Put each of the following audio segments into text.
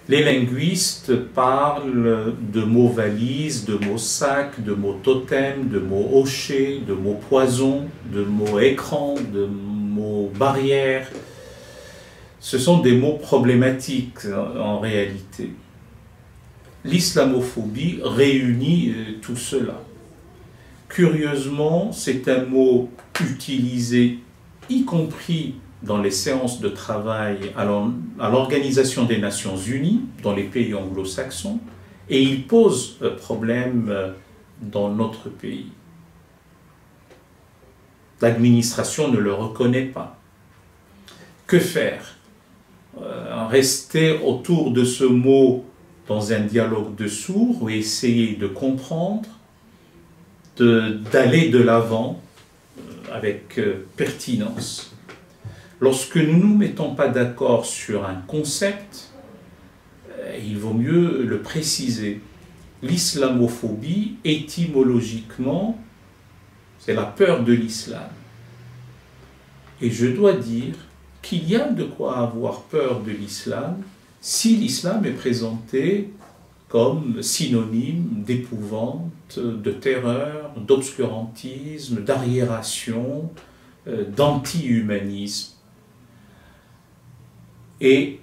Les linguistes parlent de mots valises, de mots sacs, de mots totem, de mots hochets, de mots poison, de mots écran, de mots barrières. Ce sont des mots problématiques en réalité. L'islamophobie réunit tout cela. Curieusement, c'est un mot utilisé, y compris dans les séances de travail à l'Organisation des Nations Unies, dans les pays anglo-saxons, et il pose problème dans notre pays. L'administration ne le reconnaît pas. Que faire? Rester autour de ce mot dans un dialogue de sourds ou essayer de comprendre, d'aller de l'avant avec pertinence. Lorsque nous ne nous mettons pas d'accord sur un concept, il vaut mieux le préciser. L'islamophobie, étymologiquement, c'est la peur de l'islam. Et je dois dire qu'il y a de quoi avoir peur de l'islam si l'islam est présenté comme synonyme d'épouvante, de terreur, d'obscurantisme, d'arriération, d'anti-humanisme. Et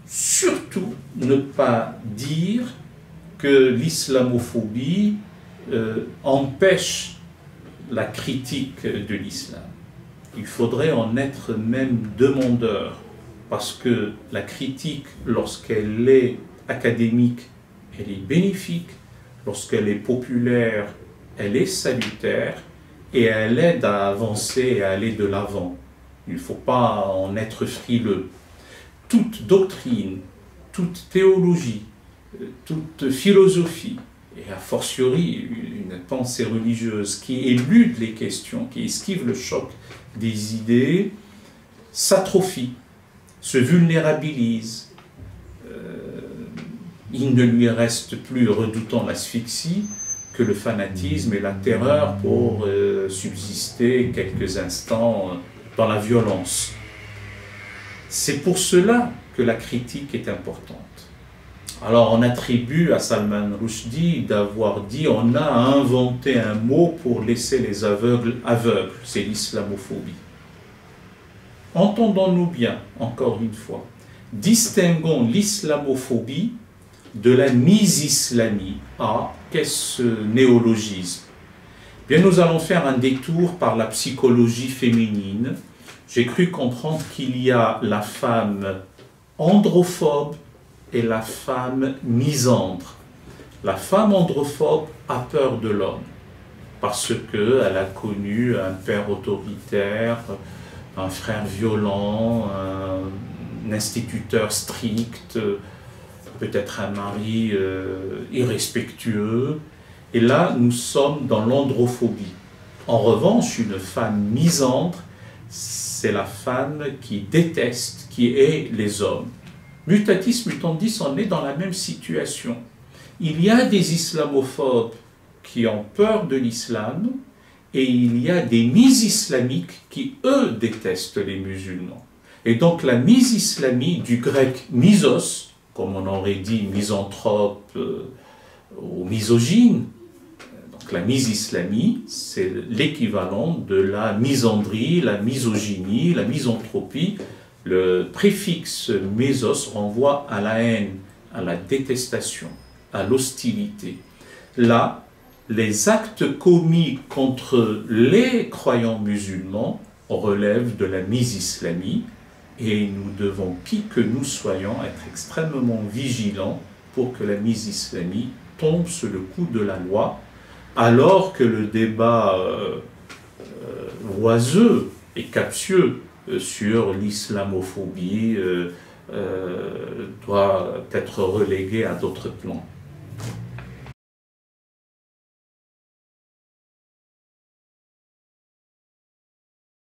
surtout ne pas dire que l'islamophobie empêche la critique de l'islam. Il faudrait en être même demandeur, parce que la critique, lorsqu'elle est académique, elle est bénéfique, lorsqu'elle est populaire, elle est salutaire, et elle aide à avancer et à aller de l'avant. Il ne faut pas en être frileux. Toute doctrine, toute théologie, toute philosophie, et a fortiori une pensée religieuse qui élude les questions, qui esquive le choc des idées, s'atrophie, se vulnérabilise. Il ne lui reste plus, redoutant l'asphyxie, que le fanatisme et la terreur pour subsister quelques instants dans la violence. C'est pour cela que la critique est importante. Alors on attribue à Salman Rushdie d'avoir dit on a inventé un mot pour laisser les aveugles aveugles, c'est l'islamophobie. Entendons-nous bien, encore une fois, distinguons l'islamophobie de la misislamie. Ah, qu'est-ce ce néologisme? Bien, nous allons faire un détour par la psychologie féminine. J'ai cru comprendre qu'il y a la femme androphobe et la femme misandre. La femme androphobe a peur de l'homme parce qu'elle a connu un père autoritaire, un frère violent, un instituteur strict, peut-être un mari irrespectueux. Et là, nous sommes dans l'androphobie. En revanche, une femme misandre, c'est la femme qui déteste, qui hait les hommes. Mutatis mutandis, on est dans la même situation. Il y a des islamophobes qui ont peur de l'islam et il y a des mis-islamiques qui, eux, détestent les musulmans. Et donc la mis-islamie, du grec misos, comme on aurait dit misanthrope ou misogyne, donc la mis-islamie, c'est l'équivalent de la misandrie, la misogynie, la misanthropie. Le préfixe mésos renvoie à la haine, à la détestation, à l'hostilité. Là, les actes commis contre les croyants musulmans relèvent de la mis-islamie et nous devons, qui que nous soyons, être extrêmement vigilants pour que la mis-islamie tombe sous le coup de la loi, alors que le débat oiseux et captieux sur l'islamophobie doit être relégué à d'autres plans.